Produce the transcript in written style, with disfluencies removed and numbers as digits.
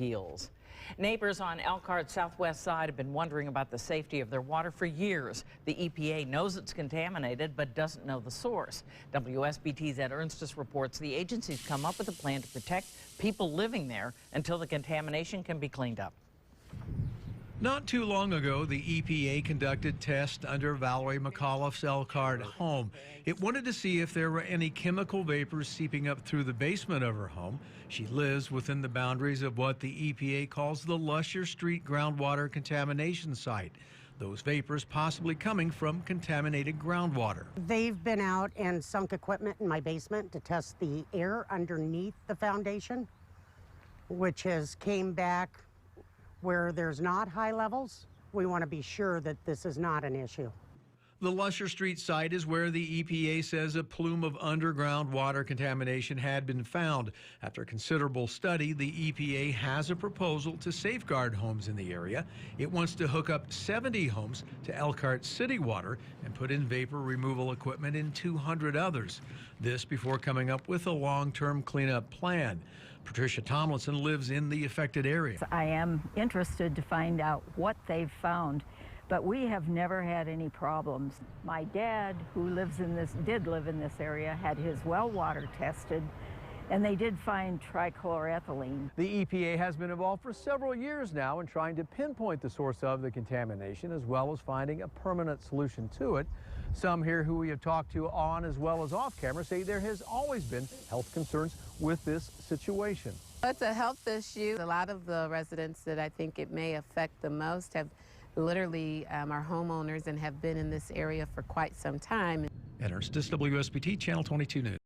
heels. Neighbors on Elkhart's southwest side have been wondering about the safety of their water for years. The EPA knows it's contaminated but doesn't know the source. WSBT's Ernstes reports the agency's come up with a plan to protect people living there until the contamination can be cleaned up. Not too long ago, the EPA conducted tests under Valerie McAuliffe's Elkhart home. It wanted to see if there were any chemical vapors seeping up through the basement of her home. She lives within the boundaries of what the EPA calls the Lusher Street groundwater contamination site. Those vapors possibly coming from contaminated groundwater. They've been out and sunk equipment in my basement to test the air underneath the foundation, which has came back where there's not high levels. We want to be sure that this is not an issue. The Lusher Street site is where the EPA says a plume of underground water contamination had been found. After considerable study, the EPA has a proposal to safeguard homes in the area. It wants to hook up 70 homes to Elkhart city water and put in vapor removal equipment in 200 others. This before coming up with a long-term cleanup plan. Patricia Tomlinson lives in the affected area. I am interested to find out what they've found, but we have never had any problems. My dad, who did live in this area, had his well water tested, and they did find trichloroethylene. The EPA has been involved for several years now in trying to pinpoint the source of the contamination, as well as finding a permanent solution to it. Some here who we have talked to on as well as off camera say there has always been health concerns with this situation. It's a health issue. A lot of the residents that I think it may affect the most have literally are homeowners and have been in this area for quite some time. Ernstes, WSBT Channel 22 News.